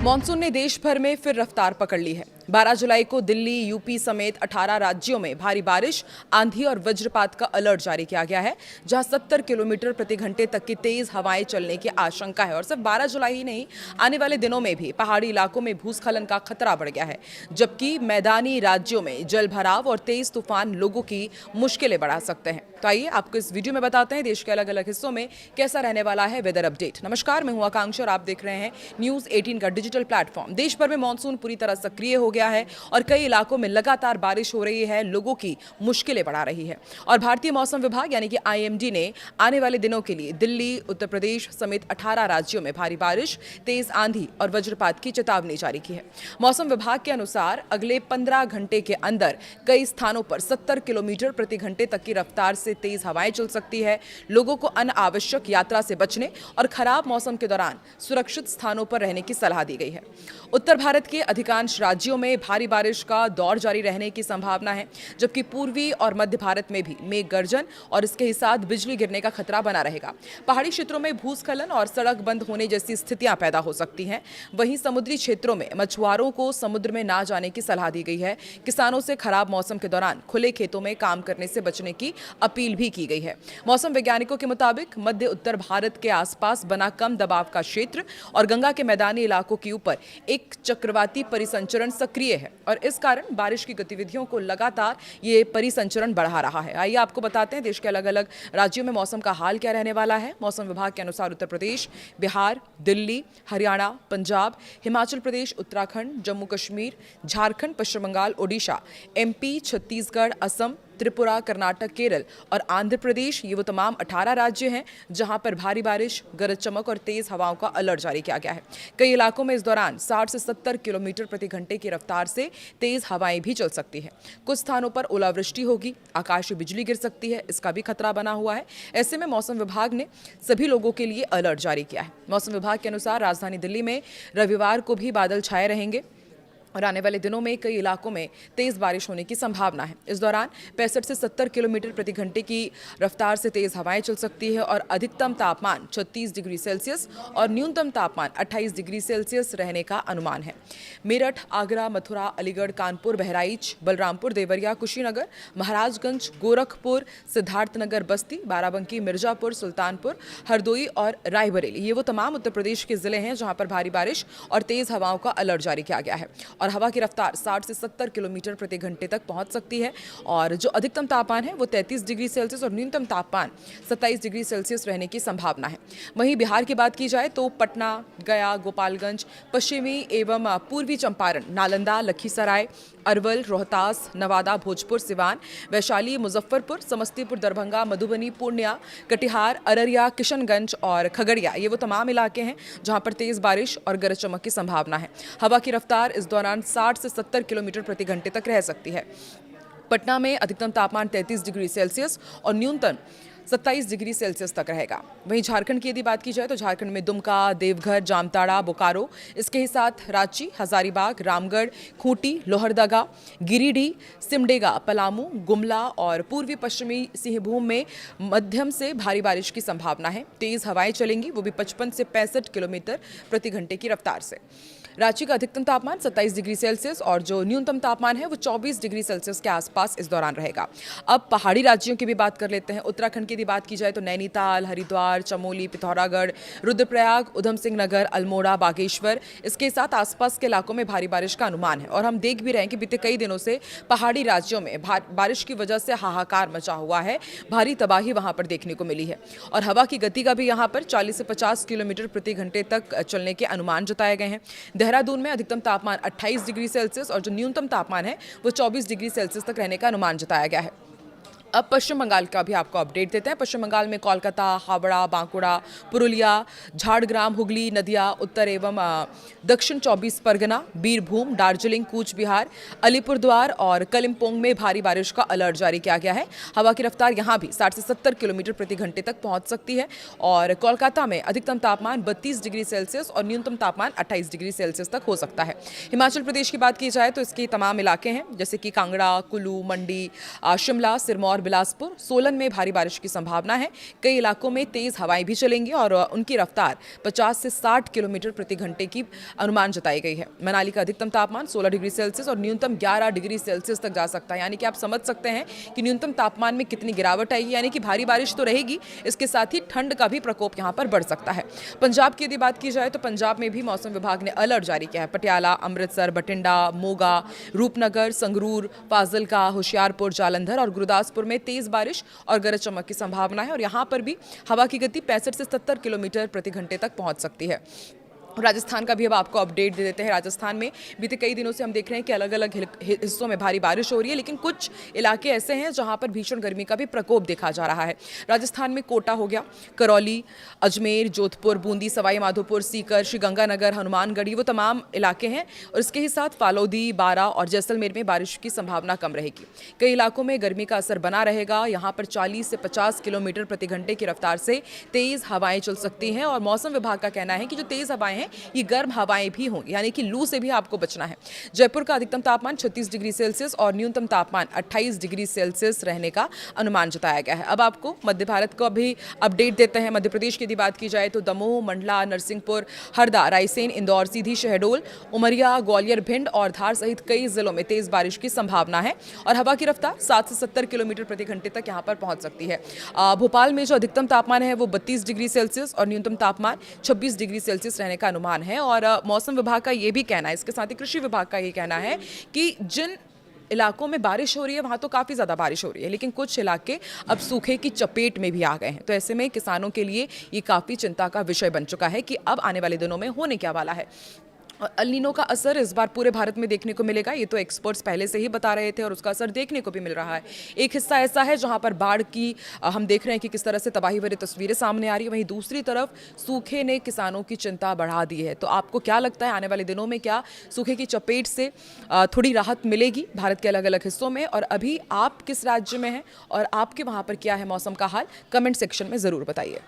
Monsoon ने देश भर में फिर रफ्तार पकड़ ली है। 12 जुलाई को दिल्ली, यूपी समेत 18 राज्यों में भारी बारिश, आंधी और वज्रपात का अलर्ट जारी किया गया है, जहां 70 किलोमीटर प्रति घंटे तक की तेज हवाएं चलने की आशंका है। और सिर्फ 12 जुलाई ही नहीं, आने वाले दिनों में भी पहाड़ी इलाकों में भूस्खलन का खतरा बढ़ गया है, जबकि मैदानी राज्यों में जल भराव और तेज तूफान लोगों की मुश्किलें बढ़ा सकते हैं। तो आइए आपको इस वीडियो में बताते हैं देश के अलग अलग हिस्सों में कैसा रहने वाला है वेदर अपडेट। नमस्कार, मैं हूं आकांक्षा और आप देख रहे हैं न्यूज 18 का डिजिटल प्लेटफॉर्म। देश भर में मानसून पूरी तरह सक्रिय हो गया है और कई इलाकों में लगातार बारिश हो रही है, लोगों की मुश्किलें बढ़ा रही है। और भारतीय मौसम विभाग यानी कि IMD ने आने वाले दिनों के लिए दिल्ली, उत्तर प्रदेश समेत 18 राज्यों में भारी बारिश, तेज आंधी और वज्रपात की चेतावनी जारी की है। मौसम विभाग के अनुसार अगले 15 घंटे के अंदर कई स्थानों पर 70 किलोमीटर प्रति घंटे तक की रफ्तार से तेज हवाएं चल सकती है। लोगों को अनावश्यक यात्रा से बचने और खराब मौसम के दौरान सुरक्षित स्थानों पर रहने की सलाह दी गई है। उत्तर भारत के अधिकांश राज्यों में भारी बारिश का दौर जारी रहने की संभावना है, जबकि पूर्वी और मध्य भारत में भी मेघ गर्जन और इसके साथ बिजली गिरने का खतरा बना रहेगा। पहाड़ी क्षेत्रों में भूस्खलन और सड़क बंद होने जैसी स्थितियां पैदा हो सकती हैं। वहीं समुद्री क्षेत्रों में मछुआरों को समुद्र में ना जाने की सलाह दी गई है। किसानों से खराब मौसम के दौरान खुले खेतों में काम करने से बचने की अपील भी की गई है। मौसम वैज्ञानिकों के मुताबिक मध्य उत्तर भारत के आसपास बना कम दबाव का क्षेत्र और गंगा के मैदानी इलाकों के ऊपर एक चक्रवाती परिसंचरण सक्रिय है और इस कारण बारिश की गतिविधियों को लगातार ये परिसंचरण बढ़ा रहा है। आइए आपको बताते हैं देश के अलग अलग राज्यों में मौसम का हाल क्या रहने वाला है। मौसम विभाग के अनुसार उत्तर प्रदेश, बिहार, दिल्ली, हरियाणा, पंजाब, हिमाचल प्रदेश, उत्तराखंड, जम्मू कश्मीर, झारखंड, पश्चिम बंगाल, ओडिशा, MP, छत्तीसगढ़, असम, त्रिपुरा, कर्नाटक, केरल और आंध्र प्रदेश, ये वो तमाम 18 राज्य हैं जहां पर भारी बारिश, गरज चमक और तेज हवाओं का अलर्ट जारी किया गया है। कई इलाकों में इस दौरान 60 से 70 किलोमीटर प्रति घंटे की रफ्तार से तेज हवाएं भी चल सकती हैं। कुछ स्थानों पर ओलावृष्टि होगी, आकाशीय बिजली गिर सकती है, इसका भी खतरा बना हुआ है। ऐसे में मौसम विभाग ने सभी लोगों के लिए अलर्ट जारी किया है। मौसम विभाग के अनुसार राजधानी दिल्ली में रविवार को भी बादल छाए रहेंगे और आने वाले दिनों में कई इलाकों में तेज बारिश होने की संभावना है। इस दौरान 65 से 70 किलोमीटर प्रति घंटे की रफ्तार से तेज हवाएं चल सकती है और अधिकतम तापमान 36 डिग्री सेल्सियस और न्यूनतम तापमान 28 डिग्री सेल्सियस रहने का अनुमान है। मेरठ, आगरा, मथुरा, अलीगढ़, कानपुर, बहराइच, बलरामपुर, देवरिया, कुशीनगर, महाराजगंज, गोरखपुर, सिद्धार्थनगर, बस्ती, बाराबंकी, मिर्जापुर, सुल्तानपुर, हरदोई और रायबरेली, ये वो तमाम उत्तर प्रदेश के जिले हैं जहां पर भारी बारिश और तेज हवाओं का अलर्ट जारी किया गया है और हवा की रफ्तार 60 से 70 किलोमीटर प्रति घंटे तक पहुंच सकती है और जो अधिकतम तापमान है वो 33 डिग्री सेल्सियस और न्यूनतम तापमान 27 डिग्री सेल्सियस रहने की संभावना है। वहीं बिहार की बात की जाए तो पटना, गया, गोपालगंज, पश्चिमी एवं पूर्वी चंपारण, नालंदा, लखीसराय, अरवल, रोहतास, नवादा, भोजपुर, सिवान, वैशाली, मुजफ्फरपुर, समस्तीपुर, दरभंगा, मधुबनी, पूर्णिया, कटिहार, अररिया, किशनगंज और खगड़िया, ये वो तमाम इलाके हैं जहां पर तेज बारिश और गरज चमक की संभावना है। हवा की रफ्तार इस दौरान 60 से 70 किलोमीटर प्रति घंटे तक रह सकती है। पटना में अधिकतम तापमान 33 डिग्री सेल्सियस और न्यूनतम 27 डिग्री सेल्सियस तक रहेगा। वहीं झारखंड की यदि बात की जाए तो झारखंड में दुमका, देवघर, जामताड़ा, बोकारो, इसके ही साथ रांची, हजारीबाग, रामगढ़, खूंटी, लोहरदगा, गिरिडीह, सिमडेगा, पलामू, गुमला और पूर्वी पश्चिमी सिंहभूम में मध्यम से भारी बारिश की संभावना है। तेज हवाएं चलेंगी, वो भी 55 से 65 किलोमीटर प्रति घंटे की रफ्तार से। रांची का अधिकतम तापमान 27 डिग्री सेल्सियस और जो न्यूनतम तापमान है वो 24 डिग्री सेल्सियस के आसपास इस दौरान रहेगा। अब पहाड़ी राज्यों की भी बात कर लेते हैं। उत्तराखंड की यदि बात की जाए तो नैनीताल, हरिद्वार, चमोली, पिथौरागढ़, रुद्रप्रयाग, उधम सिंह नगर, अल्मोड़ा, बागेश्वर, इसके साथ आसपास के इलाकों में भारी बारिश का अनुमान है। और हम देख भी रहे हैं कि बीते कई दिनों से पहाड़ी राज्यों में बारिश की वजह से हाहाकार मचा हुआ है, भारी तबाही वहां पर देखने को मिली है। और हवा की गति का भी यहाँ पर 40 से 50 किलोमीटर प्रति घंटे तक चलने के अनुमान जताए गए हैं। देहरादून में अधिकतम तापमान 28 डिग्री सेल्सियस और जो न्यूनतम तापमान है वो 24 डिग्री सेल्सियस तक रहने का अनुमान जताया गया है। अब पश्चिम बंगाल का भी आपको अपडेट देते हैं। पश्चिम बंगाल में कोलकाता, हावड़ा, बांकुड़ा, पुरुलिया, झाड़ग्राम, हुगली, नदिया, उत्तर एवं दक्षिण 24 परगना, बीरभूम, दार्जिलिंग, कूच बिहार, अलीपुरद्वार और कलिम्पोंग में भारी बारिश का अलर्ट जारी किया गया है। हवा की रफ्तार यहाँ भी 60 से 70 किलोमीटर प्रति घंटे तक पहुँच सकती है और कोलकाता में अधिकतम तापमान 32 डिग्री सेल्सियस और न्यूनतम तापमान 28 डिग्री सेल्सियस तक हो सकता है। हिमाचल प्रदेश की बात की जाए तो इसके तमाम इलाके हैं जैसे कि कांगड़ा, कुल्लू, मंडी, शिमला, सिरमौर, बिलासपुर, सोलन में भारी बारिश की संभावना है। कई इलाकों में तेज हवाएं भी चलेंगी और उनकी रफ्तार 50 से 60 किलोमीटर प्रति घंटे की अनुमान जताई गई है। मनाली का अधिकतम तापमान 16 डिग्री सेल्सियस और न्यूनतम 11 डिग्री सेल्सियस तक जा सकता है। यानी कि आप समझ सकते हैं कि न्यूनतम तापमान में कितनी गिरावट आएगी। यानी कि भारी बारिश तो रहेगी, इसके साथ ही ठंड का भी प्रकोप यहाँ पर बढ़ सकता है। पंजाब की यदि बात की जाए तो पंजाब में भी मौसम विभाग ने अलर्ट जारी किया है। पटियाला, अमृतसर, बठिंडा, मोगा, रूपनगर, संगरूर, फाजिलका, होशियारपुर, जालंधर और गुरदासपुर में तेज बारिश और गरज चमक की संभावना है और यहाँ पर भी हवा की गति 65 से 70 किलोमीटर प्रति घंटे तक पहुँच सकती है। राजस्थान का भी अब आपको अपडेट दे देते हैं। राजस्थान में बीते कई दिनों से हम देख रहे हैं कि अलग अलग हिस्सों में भारी बारिश हो रही है, लेकिन कुछ इलाके ऐसे हैं जहां पर भीषण गर्मी का भी प्रकोप देखा जा रहा है। राजस्थान में कोटा हो गया, करौली, अजमेर, जोधपुर, बूंदी, सवाई माधोपुर, सीकर, श्रीगंगानगर, हनुमानगढ़ी, वो तमाम इलाके हैं और इसके ही साथ फालोदी, बारा और जैसलमेर में बारिश की संभावना कम रहेगी। कई इलाकों में गर्मी का असर बना रहेगा। यहाँ पर 40 से 50 किलोमीटर प्रति घंटे की रफ्तार से तेज हवाएं चल सकती हैं और मौसम विभाग का कहना है कि जो तेज हवाएं ये गर्म हवाएं भी होंगी, यानी कि लू से भी आपको बचना है। जयपुर का अधिकतम तापमान 36 डिग्री सेल्सियस और न्यूनतम तापमान 28 डिग्री सेल्सियस रहने का अनुमान जताया गया है। अब आपको मध्य भारत को भी अपडेट देते हैं। मध्य प्रदेश की यदि बात की जाए तो दमोह, मंडला, नरसिंहपुर, हरदा, रायसेन, इंदौर, सीधी, शहडोल, उमरिया, ग्वालियर, भिंड और धार सहित कई जिलों में तेज बारिश की संभावना है और हवा की रफ्तार 60 से 70 किलोमीटर प्रति घंटे तक यहाँ पर पहुंच सकती है। भोपाल में जो अधिकतम तापमान है वो 32 डिग्री सेल्सियस और न्यूनतम तापमान 26 डिग्री सेल्सियस रहने का अनुमान है। और मौसम विभाग का ये भी कहना है, इसके साथ ही कृषि विभाग का ये कहना है कि जिन इलाकों में बारिश हो रही है वहाँ तो काफ़ी ज़्यादा बारिश हो रही है, लेकिन कुछ इलाके अब सूखे की चपेट में भी आ गए हैं। तो ऐसे में किसानों के लिए ये काफ़ी चिंता का विषय बन चुका है कि अब आने वाले दिनों में होने क्या वाला है। और अल नीनो का असर इस बार पूरे भारत में देखने को मिलेगा, ये तो एक्सपर्ट्स पहले से ही बता रहे थे और उसका असर देखने को भी मिल रहा है। एक हिस्सा ऐसा है जहां पर बाढ़ की हम देख रहे हैं कि किस तरह से तबाही भरी तस्वीरें सामने आ रही है, वहीं दूसरी तरफ सूखे ने किसानों की चिंता बढ़ा दी है। तो आपको क्या लगता है आने वाले दिनों में क्या सूखे की चपेट से थोड़ी राहत मिलेगी भारत के अलग अलग हिस्सों में? और अभी आप किस राज्य में हैं और आपके वहाँ पर क्या है मौसम का हाल, कमेंट सेक्शन में ज़रूर बताइए।